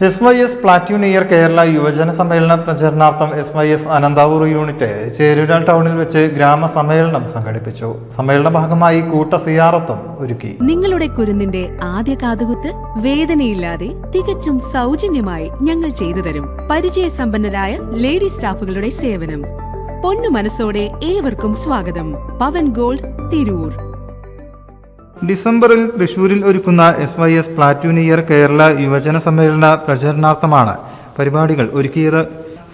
SYS പ്ലാറ്റ്യൂൺ year Kerala യുവജന സമ്മേളന പ്രചരണാർത്ഥം SYS അനന്താവൂർ യൂണിറ്റ് ചേരുരാൽ ടൗണിൽ വെച്ച് ഗ്രാമസമ്മേളനം സംഘടിപ്പിച്ചു. സമ്മേളന ഭാഗമായി കൂട്ട സിയാറത്തും ഒരുക്കി. നിങ്ങളുടെ കുരുന്നിന്റെ ആദ്യ കാതുകുത്ത് വേദനയില്ലാതെ തികച്ചും സൗജന്യമായി ഞങ്ങൾ ചെയ്തു തരും. പരിചയസമ്പന്നരായ ലേഡി സ്റ്റാഫുകളുടെ സേവനം. പൊന്നു മനസ്സോടെ ഏവർക്കും സ്വാഗതം. പവൻ ഗോൾഡ്, തിരൂർ. ഡിസംബറിൽ തൃശൂരിൽ ഒരുക്കുന്ന SYS പ്ലാറ്റ്യൂൺ ഇയർ കേരള യുവജന സമ്മേളന പ്രചരണാർത്ഥമാണ് പരിപാടികൾ ഒരുക്കിയത്.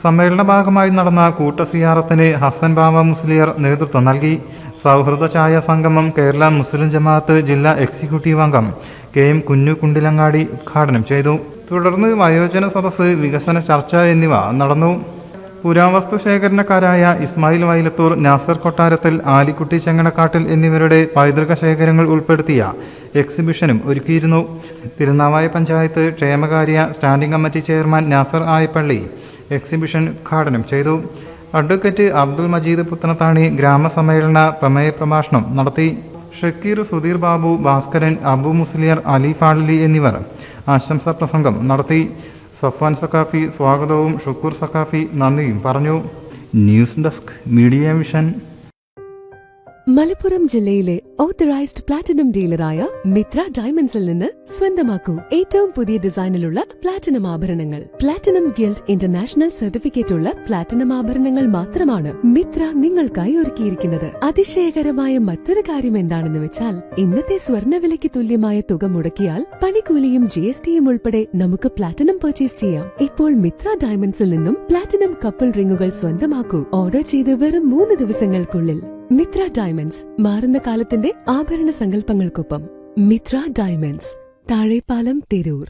സമ്മേളന ഭാഗമായി നടന്ന കൂട്ട സിയാറത്തിന് ഹസൻ ബാവ മുസ്ലിയർ നേതൃത്വം നൽകി. സൗഹൃദ ചായ സംഗമം കേരള മുസ്ലിം ജമാഅത്ത് ജില്ലാ എക്സിക്യൂട്ടീവ് അംഗം KM കുഞ്ഞു കുണ്ടിലങ്ങാടി ഉദ്ഘാടനം ചെയ്തു. തുടർന്ന് വയോജന സദസ്സ്, വികസന ചർച്ച എന്നിവ നടന്നു. പുരാവസ്തു ശേഖരണക്കാരായ ഇസ്മായിൽ വൈലത്തൂർ, നാസർ കൊട്ടാരത്തിൽ, ആലിക്കുട്ടി ചെങ്ങണക്കാട്ടിൽ എന്നിവരുടെ പൈതൃക ശേഖരങ്ങൾ ഉൾപ്പെടുത്തിയ എക്സിബിഷനും ഒരുക്കിയിരുന്നു. തിരുനാവായ പഞ്ചായത്ത് ക്ഷേമകാര്യ standing committee chairman Nasar Ayappalli exhibition ഉദ്ഘാടനം ചെയ്തു. അഡ്വക്കേറ്റ് അബ്ദുൽ മജീദ് പുത്തനത്താണി ഗ്രാമസമ്മേളന പ്രമേയ പ്രഭാഷണം നടത്തി. ഷക്കീർ, സുധീർ ബാബു, ഭാസ്കരൻ, അബു മുസ്ലിയർ, അലി ഫാളിലി എന്നിവർ ആശംസാ പ്രസംഗം നടത്തി. സഫ്വാൻ സഖാഫി സ്വാഗതവും ഷുക്കൂർ സഖാഫി നന്ദിയും പറഞ്ഞു. News desk, media vision. Malappuram ജില്ലയിലെ ഓതറൈസ്ഡ് പ്ലാറ്റിനം ഡീലറായ മിത്ര ഡയമണ്ട്സിൽ നിന്ന് സ്വന്തമാക്കൂ ഏറ്റവും പുതിയ ഡിസൈനിലുള്ള പ്ലാറ്റിനം ആഭരണങ്ങൾ. പ്ലാറ്റിനം ഗിൽഡ് ഇന്റർനാഷണൽ സർട്ടിഫിക്കറ്റ് ഉള്ള പ്ലാറ്റിനം ആഭരണങ്ങൾ മാത്രമാണ് മിത്ര നിങ്ങൾക്കായി ഒരുക്കിയിരിക്കുന്നത്. അതിശയകരമായ മറ്റൊരു കാര്യം എന്താണെന്ന് വെച്ചാൽ, ഇന്നത്തെ സ്വർണ്ണവിലയ്ക്ക് തുല്യമായ തുക മുടക്കിയാൽ പണിക്കൂലിയും GSTയും ഉൾപ്പെടെ നമുക്ക് പ്ലാറ്റിനം പർച്ചേസ് ചെയ്യാം. ഇപ്പോൾ മിത്ര ഡയമണ്ട്സിൽ നിന്നും പ്ലാറ്റിനം കപ്പിൾ റിങ്ങുകൾ സ്വന്തമാക്കൂ. ഓർഡർ ചെയ്ത് വെറും 3 ദിവസങ്ങൾക്കുള്ളിൽ. മിത്ര ഡയമണ്ട്സ്, മാറുന്ന കാലത്തിന്റെ ആഭരണ സങ്കല്പങ്ങൾക്കൊപ്പം. മിത്ര ഡയമണ്ട്സ്, താഴെപ്പാലം, തിരൂർ.